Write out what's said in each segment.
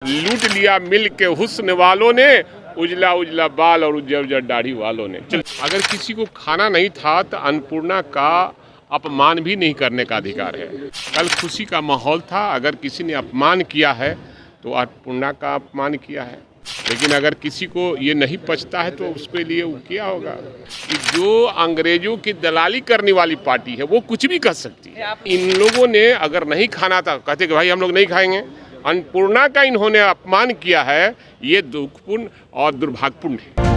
लूट लिया मिल के हुस्न वालों ने, उजला उजला बाल और उज्जर उज्जर दाढ़ी वालों ने। अगर किसी को खाना नहीं था तो अन्नपूर्णा का अपमान भी नहीं करने का अधिकार है। कल खुशी का माहौल था, अगर किसी ने अपमान किया है तो अन्नपूर्णा का अपमान किया है। लेकिन अगर किसी को ये नहीं पचता है तो उसके लिए वो क्या होगा कि जो अंग्रेजों की दलाली करने वाली पार्टी है वो कुछ भी कर सकती है। इन लोगों ने अगर नहीं खाना था, कहते कि भाई हम लोग नहीं खाएंगे। अन्नपूर्णा का इन्होंने अपमान किया है, ये दुखपूर्ण और दुर्भाग्यपूर्ण है।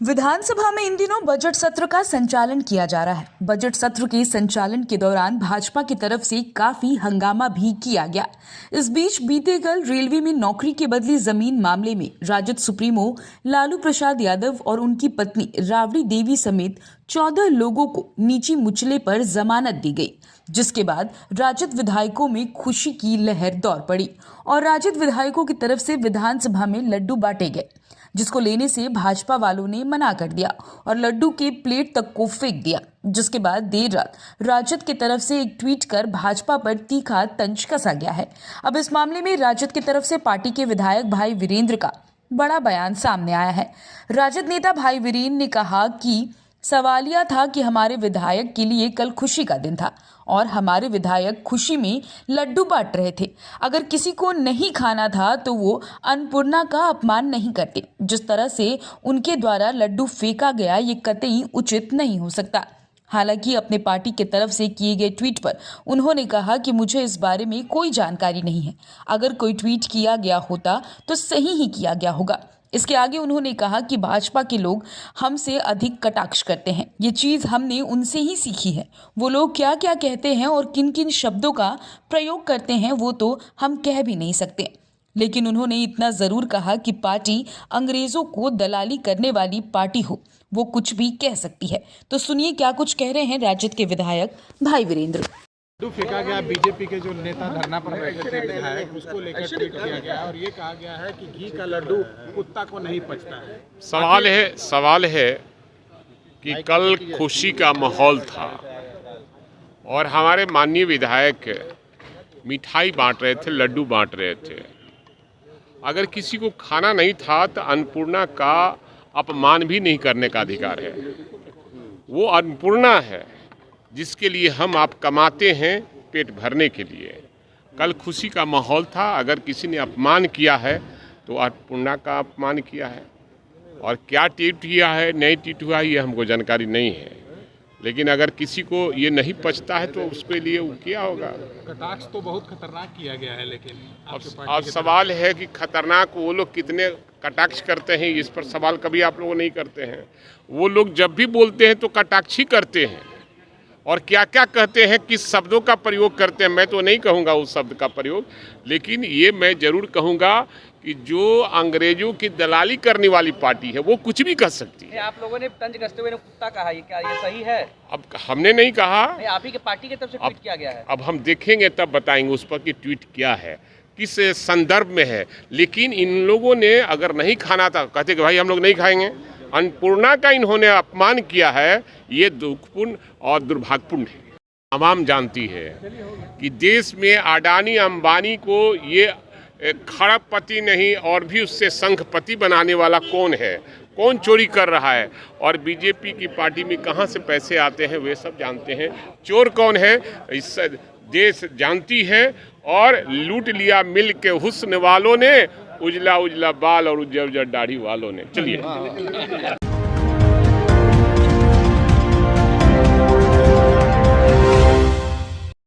विधानसभा में इन दिनों बजट सत्र का संचालन किया जा रहा है। बजट सत्र के संचालन के दौरान भाजपा की तरफ से काफी हंगामा भी किया गया। इस बीच बीते कल रेलवे में नौकरी के बदले जमीन मामले में राजद सुप्रीमो लालू प्रसाद यादव और उनकी पत्नी राबड़ी देवी समेत 14 लोगों को नीची मुचले पर जमानत दी गई, जिसके बाद राजद विधायकों में खुशी की लहर दौड़ पड़ी और राजद विधायकों की तरफ से विधानसभा में लड्डू बांटे गए, जिसको लेने से भाजपा वालों ने मना कर दिया और लड्डू के प्लेट तक को फेंक दिया। जिसके बाद देर रात राजद की तरफ से एक ट्वीट कर भाजपा पर तीखा तंज कसा गया है। अब इस मामले में राजद की तरफ से पार्टी के विधायक भाई वीरेंद्र का बड़ा बयान सामने आया है। राजद नेता भाई वीरेंद्र ने कहा कि सवाल यह था कि हमारे विधायक के लिए कल खुशी का दिन था और हमारे विधायक खुशी में लड्डू बांट रहे थे। अगर किसी को नहीं खाना था तो वो अन्नपूर्णा का अपमान नहीं करते। जिस तरह से उनके द्वारा लड्डू फेंका गया ये कतई उचित नहीं हो सकता। हालांकि अपने पार्टी की तरफ से किए गए ट्वीट पर उन्होंने कहा कि मुझे इस बारे में कोई जानकारी नहीं है। अगर कोई ट्वीट किया गया होता तो सही ही किया गया होगा। इसके आगे उन्होंने कहा कि भाजपा के लोग हमसे अधिक कटाक्ष करते हैं, ये चीज़ हमने उनसे ही सीखी है। वो लोग क्या क्या कहते हैं और किन किन शब्दों का प्रयोग करते हैं वो तो हम कह भी नहीं सकते। लेकिन उन्होंने इतना ज़रूर कहा कि पार्टी अंग्रेज़ों को दलाली करने वाली पार्टी हो, वो कुछ भी कह सकती है। तो सुनिए क्या कुछ कह रहे हैं राजद के विधायक भाई वीरेंद्र। लड्डू फेंका गया, बीजेपी के जो नेता धरना पर बैठे थे विधायक, उसको लेकर ट्वीट किया गया और ये कहा गया है कि घी का लड्डू कुत्ता को नहीं पचता है। सवाल है कि कल खुशी का माहौल था और हमारे माननीय विधायक मिठाई बांट रहे थे, लड्डू बांट रहे थे। अगर किसी को खाना नहीं था तो अन्नपूर्णा का अपमान भी नहीं करने का अधिकार है। वो अन्नपूर्णा है जिसके लिए हम आप कमाते हैं पेट भरने के लिए। कल खुशी का माहौल था, अगर किसी ने अपमान किया है तो अन्नपूर्णा का अपमान किया है। और क्या ट्वीट किया है, नहीं ट्वीट हुआ है, ये हमको जानकारी नहीं है। लेकिन अगर किसी को ये नहीं पचता है तो उसके लिए वो क्या होगा। कटाक्ष तो बहुत खतरनाक किया गया है, लेकिन अब सवाल है कि खतरनाक वो लोग कितने कटाक्ष करते हैं, इस पर सवाल कभी आप लोग नहीं करते हैं। वो लोग जब भी बोलते हैं तो कटाक्ष ही करते हैं और क्या क्या कहते हैं, किस शब्दों का प्रयोग करते हैं, मैं तो नहीं कहूँगा उस शब्द का प्रयोग। लेकिन ये मैं ज़रूर कहूँगा कि जो अंग्रेजों की दलाली करने वाली पार्टी है वो कुछ भी कर सकती है। आप लोगों ने तंज कसते हुए कुत्ता कहा, ये क्या ये सही है? अब हमने नहीं कहा, आप ही के पार्टी की तरफ से ट्वीट किया गया है। अब हम देखेंगे तब बताएंगे उस पर कि ट्वीट क्या है, किस संदर्भ में है। लेकिन इन लोगों ने अगर नहीं खाना था, कहते कि भाई हम लोग नहीं खाएंगे। अन्नपूर्णा का इन्होंने अपमान किया है, ये दुखपूर्ण और दुर्भाग्यपूर्ण है। तमाम जानती है कि देश में अडानी अंबानी को ये खरबपति नहीं और भी उससे शंखपति बनाने वाला कौन है, कौन चोरी कर रहा है और बीजेपी की पार्टी में कहाँ से पैसे आते हैं वे सब जानते हैं। चोर कौन है इस देश जानती है। और लूट लिया मिल के हुस्न वालों ने, उजला उजला बाल और उज्जर उज्जर दाढ़ी वालों ने। चलिए।